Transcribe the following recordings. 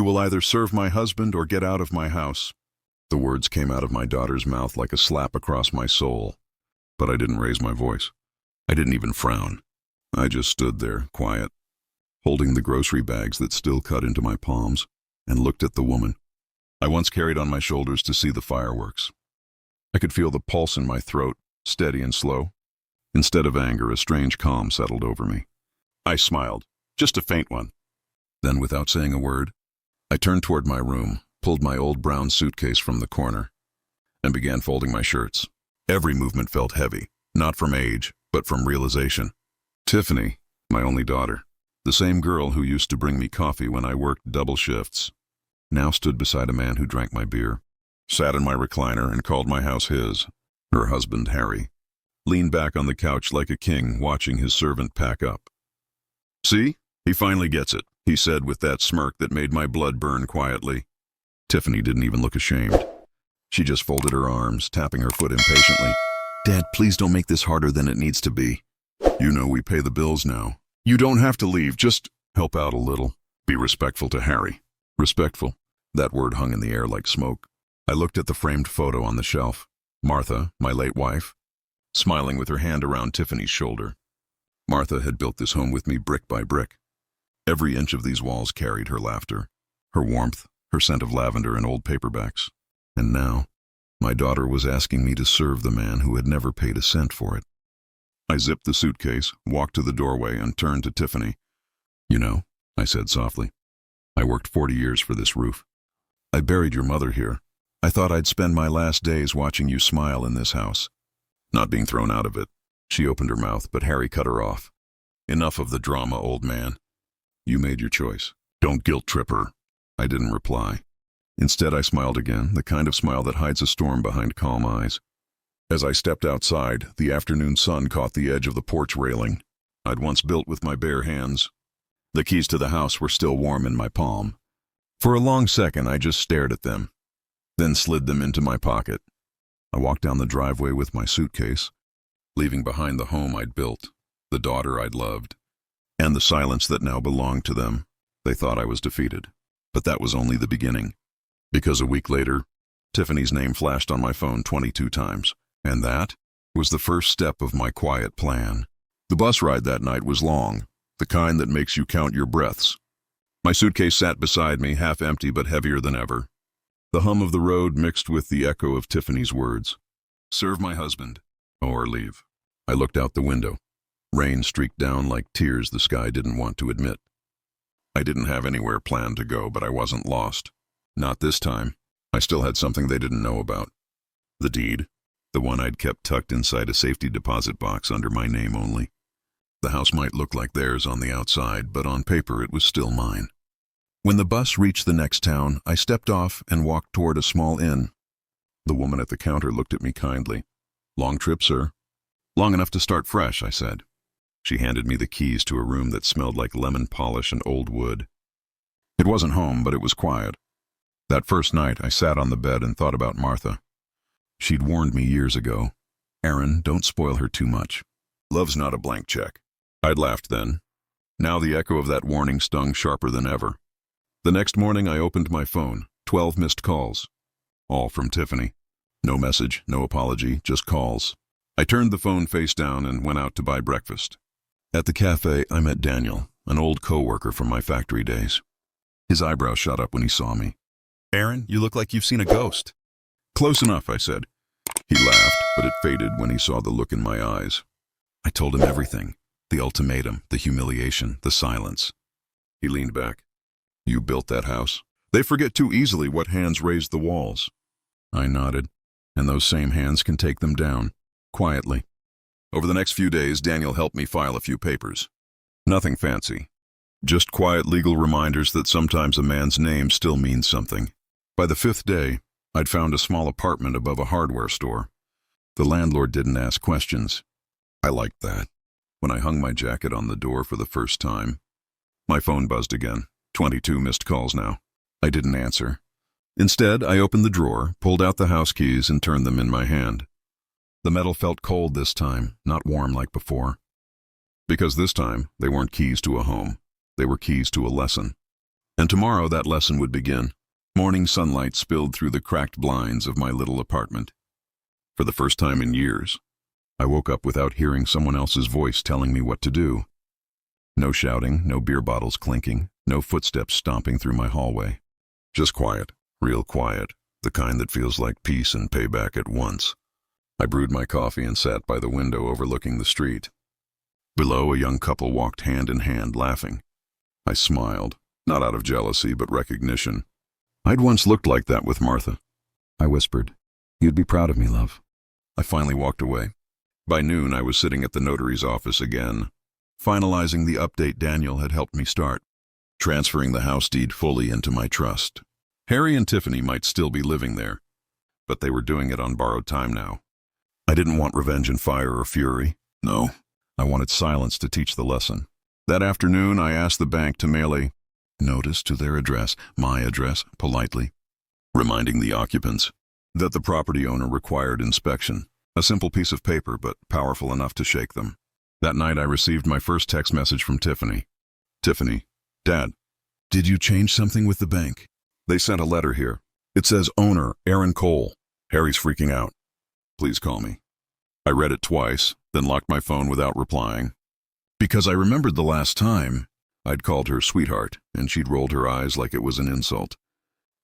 You will either serve my husband or get out of my house. The words came out of my daughter's mouth like a slap across my soul, but I didn't raise my voice. I didn't even frown. I just stood there, quiet, holding the grocery bags that still cut into my palms, and looked at the woman I once carried on my shoulders to see the fireworks. I could feel the pulse in my throat, steady and slow. Instead of anger, a strange calm settled over me. I smiled, just a faint one. Then, without saying a word, I turned toward my room, pulled my old brown suitcase from the corner, and began folding my shirts. Every movement felt heavy, not from age, but from realization. Tiffany, my only daughter, the same girl who used to bring me coffee when I worked double shifts, now stood beside a man who drank my beer, sat in my recliner and called my house his. Her husband, Harry, leaned back on the couch like a king watching his servant pack up. "See, he finally gets it," he said with that smirk that made my blood burn quietly. Tiffany didn't even look ashamed. She just folded her arms, tapping her foot impatiently. "Dad, please don't make this harder than it needs to be. You know we pay the bills now. You don't have to leave, just help out a little. Be respectful to Harry." Respectful. That word hung in the air like smoke. I looked at the framed photo on the shelf. Martha, my late wife, smiling with her hand around Tiffany's shoulder. Martha had built this home with me brick by brick. Every inch of these walls carried her laughter, her warmth, her scent of lavender and old paperbacks. And now, my daughter was asking me to serve the man who had never paid a cent for it. I zipped the suitcase, walked to the doorway, and turned to Tiffany. "You know," I said softly, "I worked 40 years for this roof. I buried your mother here. I thought I'd spend my last days watching you smile in this house, not being thrown out of it." She opened her mouth, but Harry cut her off. "Enough of the drama, old man. You made your choice. Don't guilt trip her." I didn't reply. Instead, I smiled again, the kind of smile that hides a storm behind calm eyes. As I stepped outside, the afternoon sun caught the edge of the porch railing I'd once built with my bare hands. The keys to the house were still warm in my palm. For a long second, I just stared at them, then slid them into my pocket. I walked down the driveway with my suitcase, leaving behind the home I'd built, the daughter I'd loved, and the silence that now belonged to them. They thought I was defeated, but that was only the beginning. Because a week later, Tiffany's name flashed on my phone 22 times, and that was the first step of my quiet plan. The bus ride that night was long, the kind that makes you count your breaths. My suitcase sat beside me, half empty but heavier than ever. The hum of the road mixed with the echo of Tiffany's words. "Serve my husband, or leave." I looked out the window. Rain streaked down like tears the sky didn't want to admit. I didn't have anywhere planned to go, but I wasn't lost. Not this time. I still had something they didn't know about. The deed, the one I'd kept tucked inside a safety deposit box under my name only. The house might look like theirs on the outside, but on paper it was still mine. When the bus reached the next town, I stepped off and walked toward a small inn. The woman at the counter looked at me kindly. "Long trip, sir?" "Long enough to start fresh," I said. She handed me the keys to a room that smelled like lemon polish and old wood. It wasn't home, but it was quiet. That first night, I sat on the bed and thought about Martha. She'd warned me years ago, "Aaron, don't spoil her too much. Love's not a blank check." I'd laughed then. Now the echo of that warning stung sharper than ever. The next morning I opened my phone, 12 missed calls. All from Tiffany. No message, no apology, just calls. I turned the phone face down and went out to buy breakfast. At the cafe, I met Daniel, an old co-worker from my factory days. His eyebrows shot up when he saw me. "Aaron, you look like you've seen a ghost." "Close enough," I said. He laughed, but it faded when he saw the look in my eyes. I told him everything. The ultimatum, the humiliation, the silence. He leaned back. "You built that house. They forget too easily what hands raised the walls." I nodded, and those same hands can take them down, quietly. Over the next few days, Daniel helped me file a few papers. Nothing fancy. Just quiet legal reminders that sometimes a man's name still means something. By the 5th day, I'd found a small apartment above a hardware store. The landlord didn't ask questions. I liked that. When I hung my jacket on the door for the first time, my phone buzzed again. 22 missed calls now. I didn't answer. Instead, I opened the drawer, pulled out the house keys, and turned them in my hand. The metal felt cold this time, not warm like before. Because this time, they weren't keys to a home. They were keys to a lesson. And tomorrow that lesson would begin. Morning sunlight spilled through the cracked blinds of my little apartment. For the first time in years, I woke up without hearing someone else's voice telling me what to do. No shouting, no beer bottles clinking, no footsteps stomping through my hallway. Just quiet, real quiet, the kind that feels like peace and payback at once. I brewed my coffee and sat by the window overlooking the street. Below, a young couple walked hand in hand, laughing. I smiled, not out of jealousy, but recognition. I'd once looked like that with Martha. I whispered, "You'd be proud of me, love." I finally walked away. By noon, I was sitting at the notary's office again, finalizing the update Daniel had helped me start, transferring the house deed fully into my trust. Harry and Tiffany might still be living there, but they were doing it on borrowed time now. I didn't want revenge and fire or fury. No, I wanted silence to teach the lesson. That afternoon, I asked the bank to mail a notice to their address, my address, politely, reminding the occupants that the property owner required inspection. A simple piece of paper, but powerful enough to shake them. That night, I received my first text message from Tiffany. "Tiffany, Dad, did you change something with the bank? They sent a letter here. It says owner, Aaron Cole. Harry's freaking out. Please call me." I read it twice, then locked my phone without replying. Because I remembered the last time I'd called her sweetheart, and she'd rolled her eyes like it was an insult.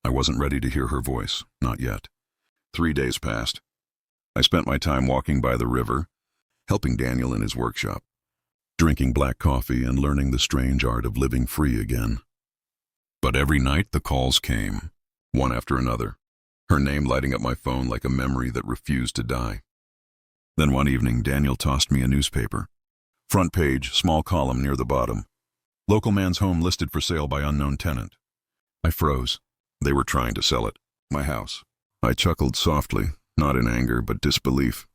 I wasn't ready to hear her voice, not yet. 3 days passed. I spent my time walking by the river, helping Daniel in his workshop, drinking black coffee and learning the strange art of living free again. But every night the calls came, one after another, her name lighting up my phone like a memory that refused to die. Then one evening, Daniel tossed me a newspaper. Front page, small column near the bottom. Local man's home listed for sale by unknown tenant. I froze. They were trying to sell it. My house. I chuckled softly, not in anger, but disbelief.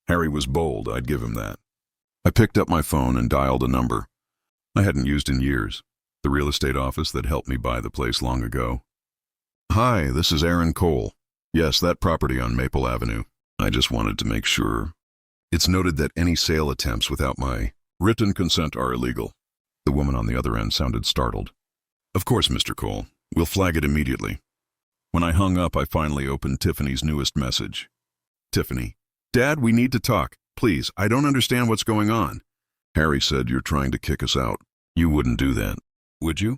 Harry was bold, I'd give him that. I picked up my phone and dialed a number I hadn't used in years, the real estate office that helped me buy the place long ago. "Hi, this is Aaron Cole. Yes, that property on Maple Avenue. I just wanted to make sure. It's noted that any sale attempts without my written consent are illegal." The woman on the other end sounded startled. "Of course, Mr. Cole. We'll flag it immediately." When I hung up, I finally opened Tiffany's newest message. "Tiffany, Dad, we need to talk. Please, I don't understand what's going on. Harry said you're trying to kick us out. You wouldn't do that, would you?"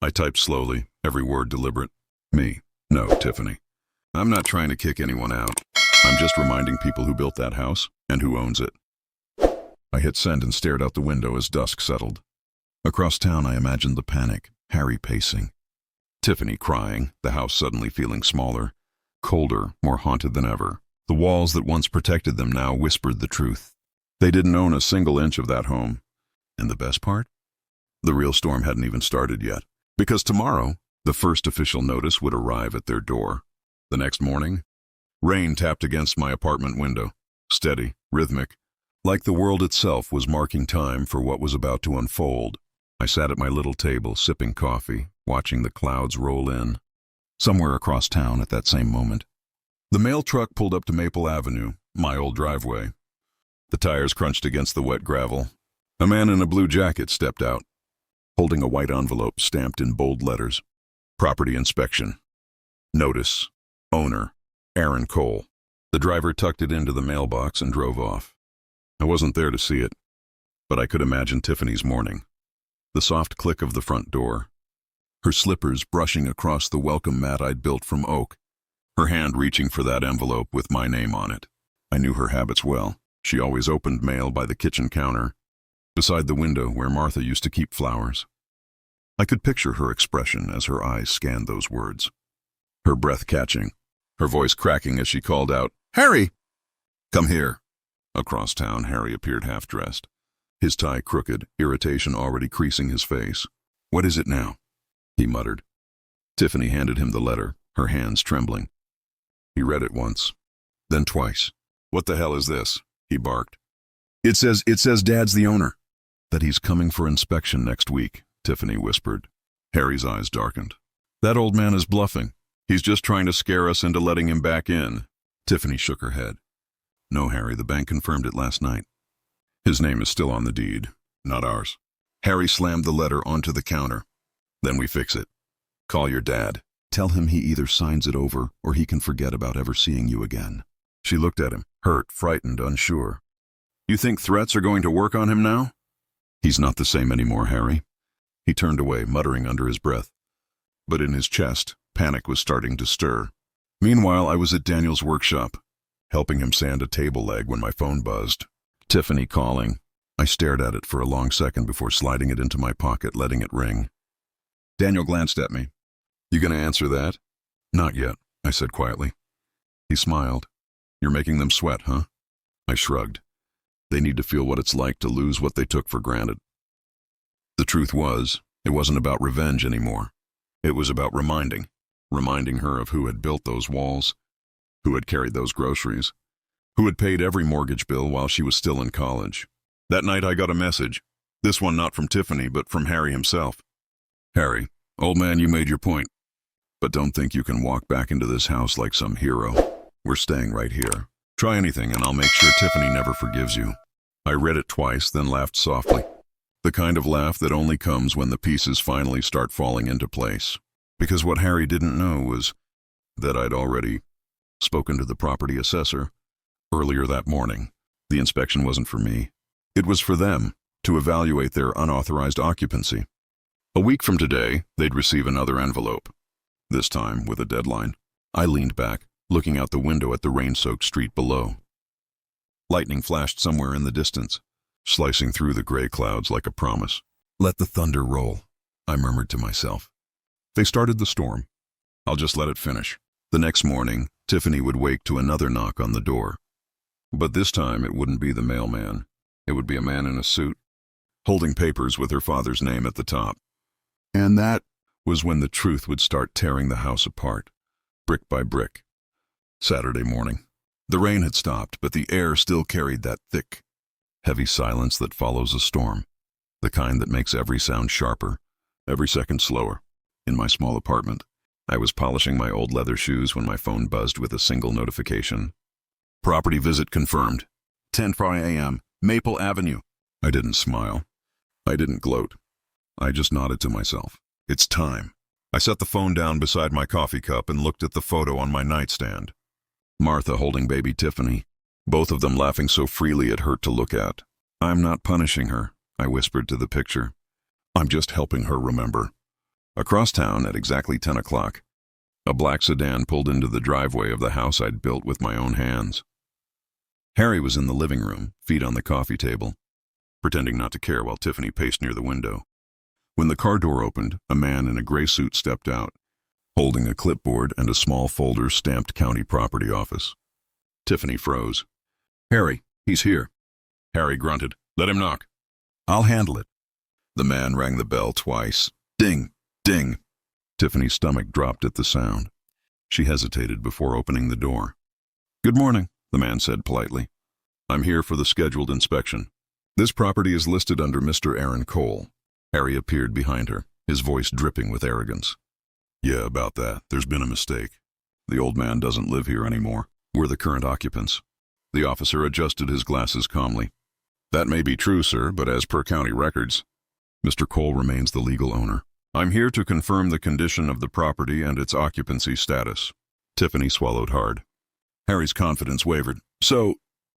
I typed slowly, every word deliberate. "Me? No, Tiffany. I'm not trying to kick anyone out. I'm just reminding people who built that house and who owns it." I hit send and stared out the window as dusk settled. Across town, I imagined the panic, Harry pacing, Tiffany crying, the house suddenly feeling smaller, colder, more haunted than ever. The walls that once protected them now whispered the truth. They didn't own a single inch of that home. And the best part? The real storm hadn't even started yet, because tomorrow, the first official notice would arrive at their door. The next morning, rain tapped against my apartment window, steady, rhythmic, like the world itself was marking time for what was about to unfold. I sat at my little table, sipping coffee, watching the clouds roll in. Somewhere across town at that same moment, the mail truck pulled up to Maple Avenue, my old driveway. The tires crunched against the wet gravel. A man in a blue jacket stepped out, holding a white envelope stamped in bold letters. Property inspection. Notice. Owner. Aaron Cole. The driver tucked it into the mailbox and drove off. I wasn't there to see it, but I could imagine Tiffany's morning. The soft click of the front door, her slippers brushing across the welcome mat I'd built from oak, her hand reaching for that envelope with my name on it. I knew her habits well. She always opened mail by the kitchen counter, beside the window where Martha used to keep flowers. I could picture her expression as her eyes scanned those words, her breath catching, her voice cracking as she called out, "Harry! Come here!" Across town, Harry appeared half-dressed, his tie crooked, irritation already creasing his face. "What is it now?" he muttered. Tiffany handed him the letter, her hands trembling. He read it once, then twice. "What the hell is this?" he barked. It says Dad's the owner." "That he's coming for inspection next week," Tiffany whispered. Harry's eyes darkened. "That old man is bluffing. He's just trying to scare us into letting him back in." Tiffany shook her head. "No, Harry, the bank confirmed it last night. His name is still on the deed, not ours." Harry slammed the letter onto the counter. Then we fix it. Call your dad. Tell him he either signs it over or he can forget about ever seeing you again. She looked at him, hurt, frightened, unsure. You think threats are going to work on him now? He's not the same anymore, Harry. He turned away, muttering under his breath. But in his chest, panic was starting to stir. Meanwhile, I was at Daniel's workshop, helping him sand a table leg when my phone buzzed. Tiffany calling. I stared at it for a long second before sliding it into my pocket, letting it ring. Daniel glanced at me. You gonna answer that? Not yet, I said quietly. He smiled. You're making them sweat, huh? I shrugged. They need to feel what it's like to lose what they took for granted. The truth was, it wasn't about revenge anymore. It was about reminding her of who had built those walls, who had carried those groceries, who had paid every mortgage bill while she was still in college. That night I got a message. This one not from Tiffany, but from Harry himself. Harry, old man, you made your point. But don't think you can walk back into this house like some hero. We're staying right here. Try anything and I'll make sure Tiffany never forgives you. I read it twice, then laughed softly. The kind of laugh that only comes when the pieces finally start falling into place. Because what Harry didn't know was that I'd already spoken to the property assessor earlier that morning. The inspection wasn't for me. It was for them to evaluate their unauthorized occupancy. A week from today, they'd receive another envelope. This time with a deadline. I leaned back, looking out the window at the rain-soaked street below. Lightning flashed somewhere in the distance, slicing through the gray clouds like a promise. Let the thunder roll, I murmured to myself. They started the storm. I'll just let it finish. The next morning, Tiffany would wake to another knock on the door. But this time it wouldn't be the mailman. It would be a man in a suit, holding papers with her father's name at the top. And that was when the truth would start tearing the house apart, brick by brick. Saturday morning. The rain had stopped, but the air still carried that thick, heavy silence that follows a storm, the kind that makes every sound sharper, every second slower. In my small apartment, I was polishing my old leather shoes when my phone buzzed with a single notification. Property visit confirmed. 10:05 a.m., Maple Avenue. I didn't smile. I didn't gloat. I just nodded to myself. It's time. I set the phone down beside my coffee cup and looked at the photo on my nightstand. Martha holding baby Tiffany, both of them laughing so freely it hurt to look at. I'm not punishing her, I whispered to the picture. I'm just helping her remember. Across town at exactly 10 o'clock, a black sedan pulled into the driveway of the house I'd built with my own hands. Harry was in the living room, feet on the coffee table, pretending not to care while Tiffany paced near the window. When the car door opened, a man in a gray suit stepped out, holding a clipboard and a small folder stamped County Property Office. Tiffany froze. Harry, he's here. Harry grunted. Let him knock. I'll handle it. The man rang the bell twice. Ding, ding. Tiffany's stomach dropped at the sound. She hesitated before opening the door. Good morning, the man said politely. I'm here for the scheduled inspection. This property is listed under Mr. Aaron Cole. Harry appeared behind her, his voice dripping with arrogance. Yeah, about that. There's been a mistake. The old man doesn't live here anymore. We're the current occupants. The officer adjusted his glasses calmly. That may be true, sir, but as per county records, Mr. Cole remains the legal owner. I'm here to confirm the condition of the property and its occupancy status. Tiffany swallowed hard. Harry's confidence wavered. So,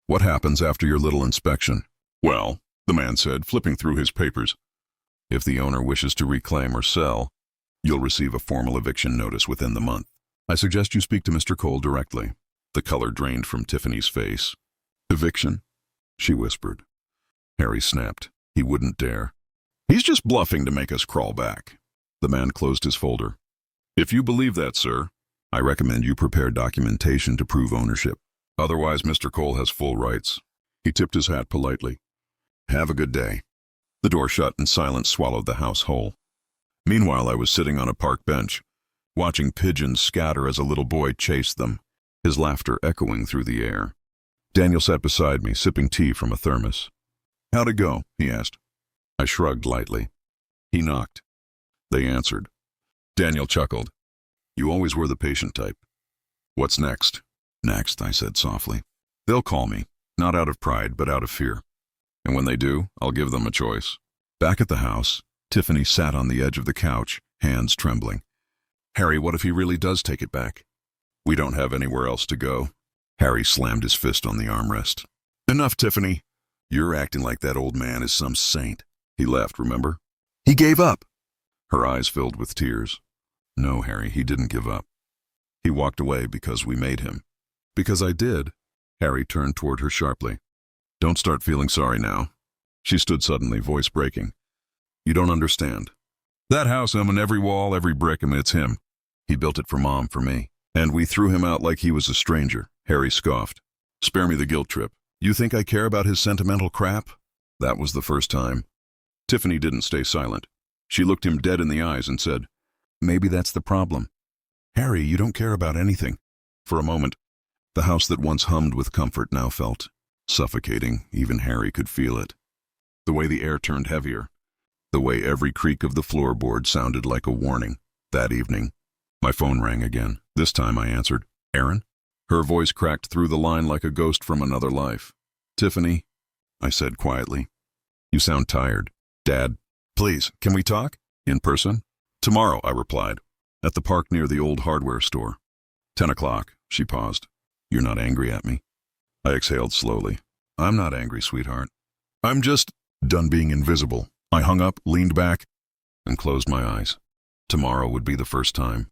what happens after your little inspection? Well, the man said, flipping through his papers. If the owner wishes to reclaim or sell, you'll receive a formal eviction notice within the month. I suggest you speak to Mr. Cole directly. The color drained from Tiffany's face. Eviction? She whispered. Harry snapped. He wouldn't dare. He's just bluffing to make us crawl back. The man closed his folder. If you believe that, sir, I recommend you prepare documentation to prove ownership. Otherwise, Mr. Cole has full rights. He tipped his hat politely. Have a good day. The door shut and silence swallowed the house whole. Meanwhile, I was sitting on a park bench, watching pigeons scatter as a little boy chased them, his laughter echoing through the air. Daniel sat beside me, sipping tea from a thermos. How'd it go? He asked. I shrugged lightly. He knocked. They answered. Daniel chuckled. You always were the patient type. What's next? Next, I said softly. They'll call me, not out of pride, but out of fear. And when they do, I'll give them a choice. Back at the house, Tiffany sat on the edge of the couch, hands trembling. Harry, what if he really does take it back? We don't have anywhere else to go. Harry slammed his fist on the armrest. Enough, Tiffany. You're acting like that old man is some saint. He left, remember? He gave up. Her eyes filled with tears. No, Harry, he didn't give up. He walked away because we made him. Because I did. Harry turned toward her sharply. Don't start feeling sorry now. She stood suddenly, voice breaking. You don't understand. That house, in every wall, every brick, it's him. He built it for Mom, for me. And we threw him out like he was a stranger. Harry scoffed. Spare me the guilt trip. You think I care about his sentimental crap? That was the first time. Tiffany didn't stay silent. She looked him dead in the eyes and said, Maybe that's the problem. Harry, you don't care about anything. For a moment, the house that once hummed with comfort now felt suffocating. Even Harry could feel it. The way the air turned heavier. The way every creak of the floorboard sounded like a warning. That evening, my phone rang again. This time I answered. Aaron? Her voice cracked through the line like a ghost from another life. Tiffany, I said quietly. You sound tired. Dad, please, can we talk? In person? Tomorrow, I replied. At the park near the old hardware store. 10 o'clock, she paused. You're not angry at me? I exhaled slowly. I'm not angry, sweetheart. I'm just done being invisible. I hung up, leaned back, and closed my eyes. Tomorrow would be the first time.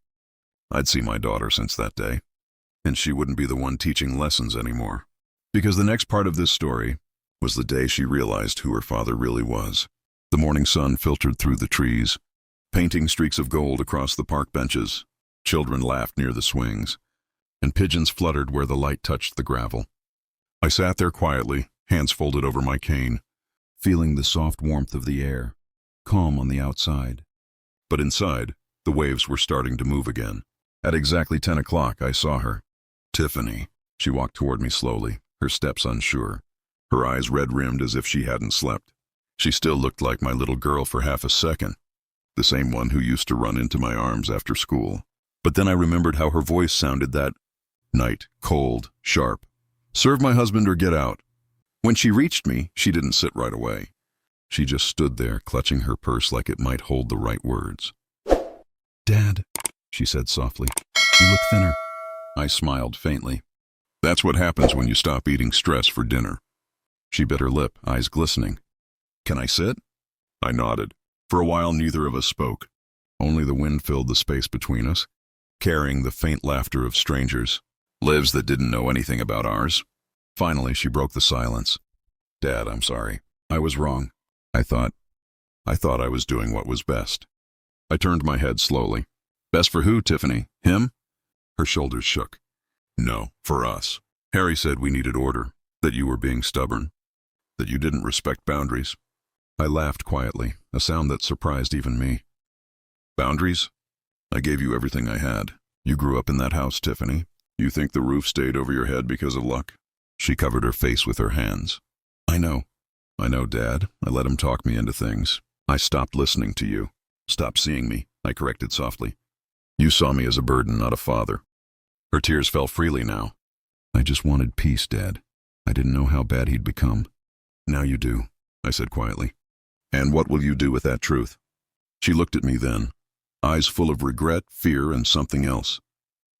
I'd see my daughter since that day. And she wouldn't be the one teaching lessons anymore. Because the next part of this story was the day she realized who her father really was. The morning sun filtered through the trees, painting streaks of gold across the park benches. Children laughed near the swings, and pigeons fluttered where the light touched the gravel. I sat there quietly, hands folded over my cane, feeling the soft warmth of the air, calm on the outside. But inside, the waves were starting to move again. At exactly 10 o'clock, I saw her. Tiffany. She walked toward me slowly, her steps unsure, her eyes red-rimmed as if she hadn't slept. She still looked like my little girl for half a second, the same one who used to run into my arms after school. But then I remembered how her voice sounded that night, cold, sharp. Serve my husband or get out. When she reached me, she didn't sit right away. She just stood there, clutching her purse like it might hold the right words. Dad, she said softly, you look thinner. I smiled faintly. That's what happens when you stop eating stress for dinner. She bit her lip, eyes glistening. Can I sit? I nodded. For a while, neither of us spoke. Only the wind filled the space between us, carrying the faint laughter of strangers, lives that didn't know anything about ours. Finally, she broke the silence. Dad, I'm sorry. I was wrong. I thought I was doing what was best. I turned my head slowly. Best for who, Tiffany? Him? Her shoulders shook. No, for us. Harry said we needed order, that you were being stubborn, that you didn't respect boundaries. I laughed quietly, a sound that surprised even me. Boundaries? I gave you everything I had. You grew up in that house, Tiffany. You think the roof stayed over your head because of luck? She covered her face with her hands. I know, Dad. I let him talk me into things. I stopped listening to you. Stopped seeing me, I corrected softly. You saw me as a burden, not a father. Her tears fell freely now. I just wanted peace, Dad. I didn't know how bad he'd become. Now you do, I said quietly. And what will you do with that truth? She looked at me then, eyes full of regret, fear, and something else.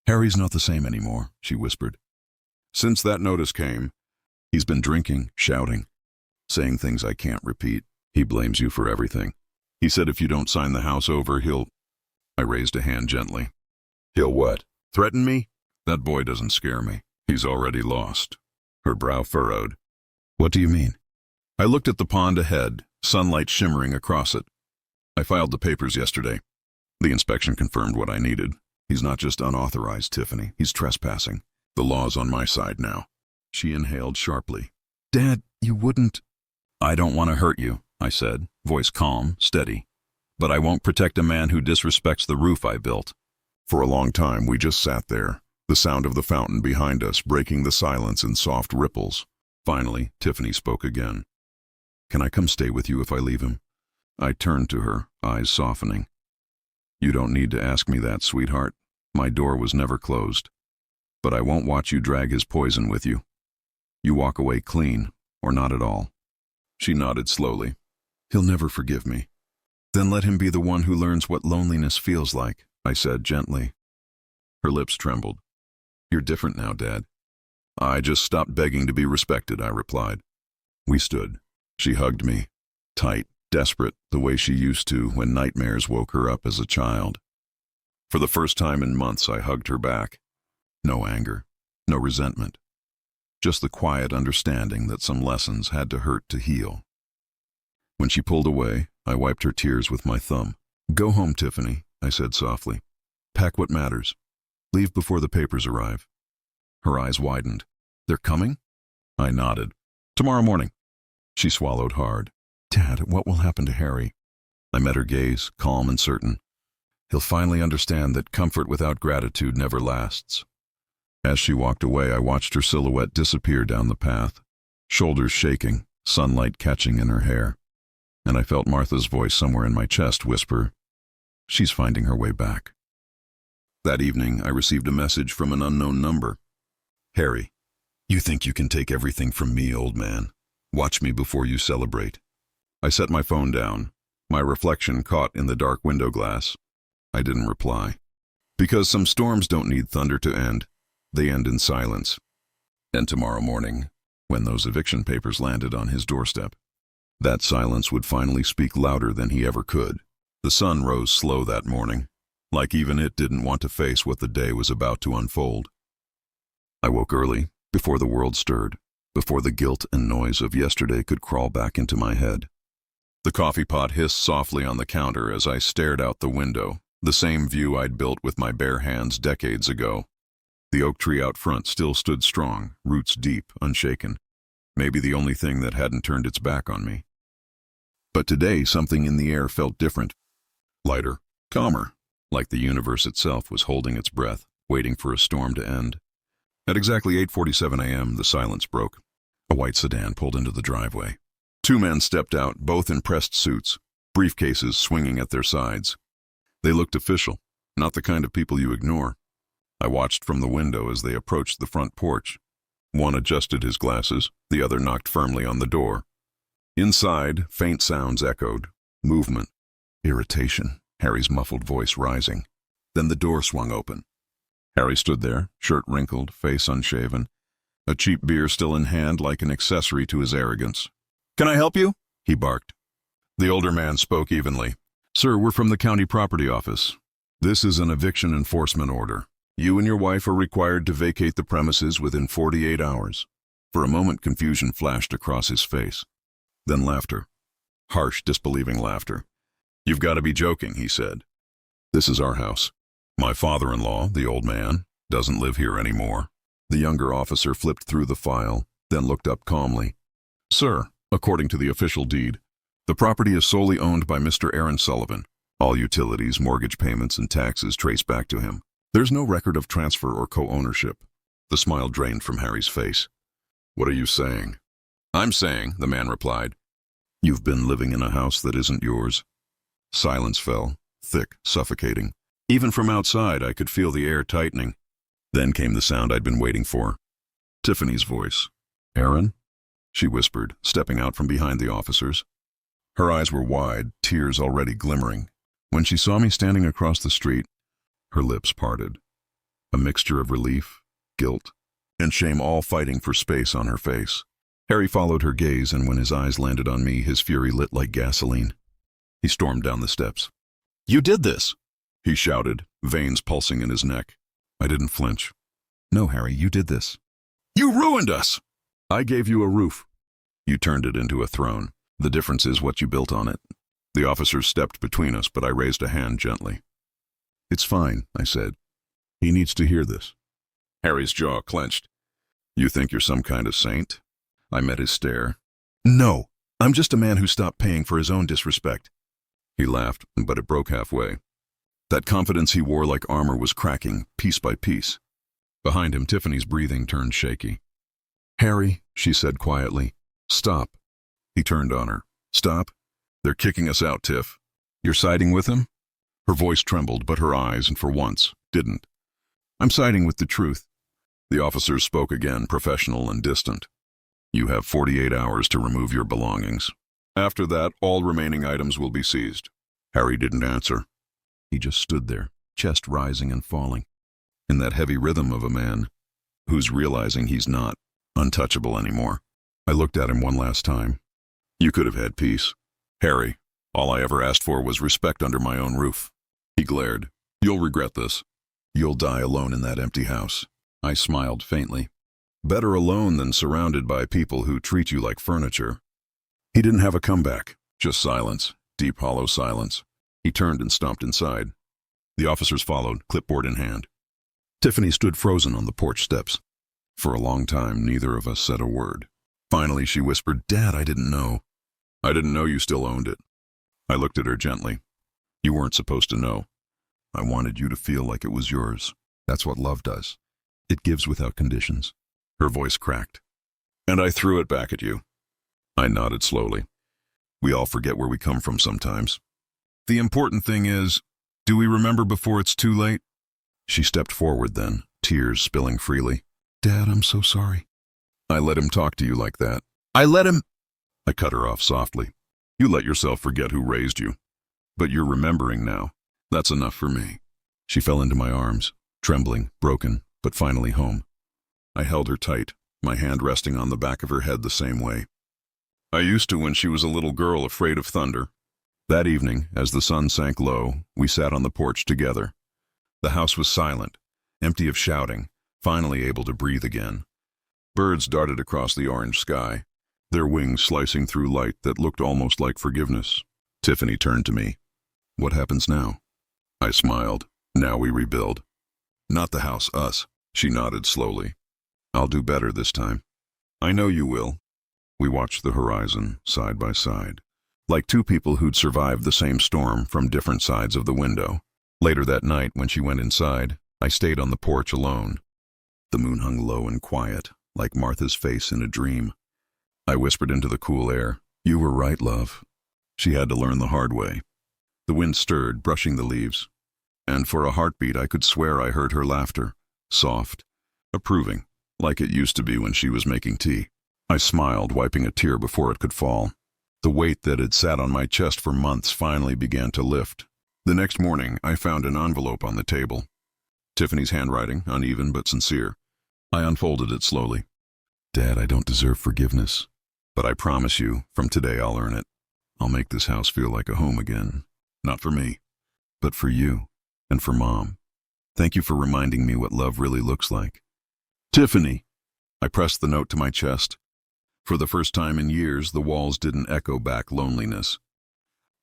Harry's not the same anymore, she whispered. Since that notice came, he's been drinking, shouting, saying things I can't repeat. He blames you for everything. He said if you don't sign the house over, he'll... I raised a hand gently. He'll what? Threaten me? That boy doesn't scare me. He's already lost. Her brow furrowed. What do you mean? I looked at the pond ahead, sunlight shimmering across it. I filed the papers yesterday. The inspection confirmed what I needed. He's not just unauthorized, Tiffany. He's trespassing. The law's on my side now. She inhaled sharply. Dad, you wouldn't... I don't want to hurt you, I said, voice calm, steady. But I won't protect a man who disrespects the roof I built. For a long time, we just sat there, the sound of the fountain behind us breaking the silence in soft ripples. Finally, Tiffany spoke again. Can I come stay with you if I leave him? I turned to her, eyes softening. You don't need to ask me that, sweetheart. My door was never closed. But I won't watch you drag his poison with you. You walk away clean, or not at all. She nodded slowly. He'll never forgive me. Then let him be the one who learns what loneliness feels like, I said gently. Her lips trembled. You're different now, Dad. I just stopped begging to be respected, I replied. We stood. She hugged me, tight, desperate, the way she used to when nightmares woke her up as a child. For the first time in months, I hugged her back. No anger, no resentment. Just the quiet understanding that some lessons had to hurt to heal. When she pulled away, I wiped her tears with my thumb. Go home, Tiffany, I said softly. Pack what matters. Leave before the papers arrive. Her eyes widened. They're coming? I nodded. Tomorrow morning. She swallowed hard. Dad, what will happen to Harry? I met her gaze, calm and certain. He'll finally understand that comfort without gratitude never lasts. As she walked away, I watched her silhouette disappear down the path, shoulders shaking, sunlight catching in her hair. And I felt Martha's voice somewhere in my chest whisper, she's finding her way back. That evening, I received a message from an unknown number. Harry, you think you can take everything from me, old man? Watch me before you celebrate. I set my phone down, my reflection caught in the dark window glass. I didn't reply. Because some storms don't need thunder to end. They end in silence. And tomorrow morning, when those eviction papers landed on his doorstep, that silence would finally speak louder than he ever could. The sun rose slow that morning, like even it didn't want to face what the day was about to unfold. I woke early, before the world stirred, before the guilt and noise of yesterday could crawl back into my head. The coffee pot hissed softly on the counter as I stared out the window, the same view I'd built with my bare hands decades ago. The oak tree out front still stood strong, roots deep, unshaken. Maybe the only thing that hadn't turned its back on me. But today, something in the air felt different. Lighter, calmer, like the universe itself was holding its breath, waiting for a storm to end. At exactly 8:47 a.m., the silence broke. A white sedan pulled into the driveway. Two men stepped out, both in pressed suits, briefcases swinging at their sides. They looked official, not the kind of people you ignore. I watched from the window as they approached the front porch. One adjusted his glasses, the other knocked firmly on the door. Inside, faint sounds echoed. Movement. Irritation, Harry's muffled voice rising. Then the door swung open. Harry stood there, shirt wrinkled, face unshaven, a cheap beer still in hand like an accessory to his arrogance. "Can I help you?" he barked. The older man spoke evenly. "Sir, we're from the county property office. This is an eviction enforcement order. You and your wife are required to vacate the premises within 48 hours. For a moment, confusion flashed across his face. Then laughter. Harsh, disbelieving laughter. "You've got to be joking," he said. "This is our house. My father-in-law, the old man, doesn't live here anymore." The younger officer flipped through the file, then looked up calmly. "Sir, according to the official deed, the property is solely owned by Mr. Aaron Sullivan. All utilities, mortgage payments, and taxes trace back to him. There's no record of transfer or co-ownership." The smile drained from Harry's face. "What are you saying?" "I'm saying," the man replied, "you've been living in a house that isn't yours." Silence fell, thick, suffocating. Even from outside, I could feel the air tightening. Then came the sound I'd been waiting for. Tiffany's voice. "Aaron?" she whispered, stepping out from behind the officers. Her eyes were wide, tears already glimmering. When she saw me standing across the street, her lips parted. A mixture of relief, guilt, and shame all fighting for space on her face. Harry followed her gaze, and when his eyes landed on me, his fury lit like gasoline. He stormed down the steps. "You did this!" he shouted, veins pulsing in his neck. I didn't flinch. "No, Harry, you did this." "You ruined us!" "I gave you a roof. You turned it into a throne. The difference is what you built on it." The officers stepped between us, but I raised a hand gently. "It's fine," I said. "He needs to hear this." Harry's jaw clenched. "You think you're some kind of saint?" I met his stare. "No, I'm just a man who stopped paying for his own disrespect." He laughed, but it broke halfway. That confidence he wore like armor was cracking, piece by piece. Behind him, Tiffany's breathing turned shaky. "Harry," she said quietly, "stop." He turned on her. "Stop? They're kicking us out, Tiff. You're siding with them?" Her voice trembled, but her eyes, and for once, didn't. "I'm siding with the truth." The officers spoke again, professional and distant. "You have 48 hours to remove your belongings. After that, all remaining items will be seized. Harry didn't answer. He just stood there, chest rising and falling, in that heavy rhythm of a man who's realizing he's not untouchable anymore. I looked at him one last time. You could have had peace. Harry, all I ever asked for was respect under my own roof. He glared. You'll regret this. You'll die alone in that empty house. I smiled faintly. Better alone than surrounded by people who treat you like furniture. He didn't have a comeback, just silence, deep hollow silence. He turned and stomped inside. The officers followed, clipboard in hand. Tiffany stood frozen on the porch steps. For a long time, neither of us said a word. Finally, she whispered, Dad, I didn't know. I didn't know you still owned it. I looked at her gently. You weren't supposed to know. I wanted you to feel like it was yours. That's what love does. It gives without conditions. Her voice cracked. And I threw it back at you. I nodded slowly. We all forget where we come from sometimes. The important thing is, do we remember before it's too late? She stepped forward then, tears spilling freely. Dad, I'm so sorry. I let him talk to you like that. I cut her off softly. You let yourself forget who raised you. But you're remembering now. That's enough for me. She fell into my arms, trembling, broken, but finally home. I held her tight, my hand resting on the back of her head the same way. I used to when she was a little girl afraid of thunder. That evening, as the sun sank low, we sat on the porch together. The house was silent, empty of shouting, finally able to breathe again. Birds darted across the orange sky, their wings slicing through light that looked almost like forgiveness. Tiffany turned to me. What happens now? I smiled. Now we rebuild. Not the house, us. She nodded slowly. I'll do better this time. I know you will. We watched the horizon, side by side, like two people who'd survived the same storm from different sides of the window. Later that night, when she went inside, I stayed on the porch alone. The moon hung low and quiet, like Martha's face in a dream. I whispered into the cool air, You were right, love. She had to learn the hard way. The wind stirred, brushing the leaves, and for a heartbeat I could swear I heard her laughter, soft, approving, like it used to be when she was making tea. I smiled, wiping a tear before it could fall. The weight that had sat on my chest for months finally began to lift. The next morning, I found an envelope on the table. Tiffany's handwriting, uneven but sincere. I unfolded it slowly. Dad, I don't deserve forgiveness, but I promise you, from today I'll earn it. I'll make this house feel like a home again. Not for me, but for you and for Mom. Thank you for reminding me what love really looks like. Tiffany! I pressed the note to my chest. For the first time in years, the walls didn't echo back loneliness.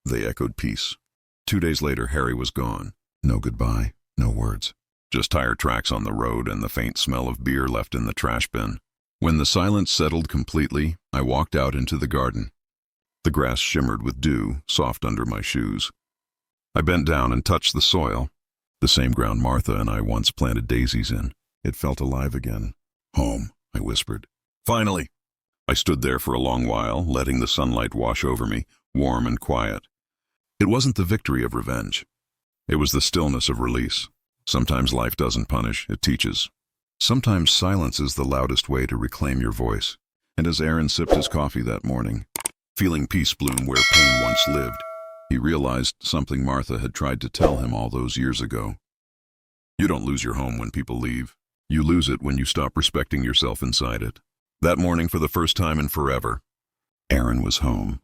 They echoed peace. 2 days later, Harry was gone. No goodbye, no words. Just tire tracks on the road and the faint smell of beer left in the trash bin. When the silence settled completely, I walked out into the garden. The grass shimmered with dew, soft under my shoes. I bent down and touched the soil, the same ground Martha and I once planted daisies in. It felt alive again. Home, I whispered. Finally! I stood there for a long while, letting the sunlight wash over me, warm and quiet. It wasn't the victory of revenge. It was the stillness of release. Sometimes life doesn't punish, it teaches. Sometimes silence is the loudest way to reclaim your voice. And as Aaron sipped his coffee that morning, feeling peace bloom where pain once lived, he realized something Martha had tried to tell him all those years ago. You don't lose your home when people leave. You lose it when you stop respecting yourself inside it. That morning, for the first time in forever, Aaron was home.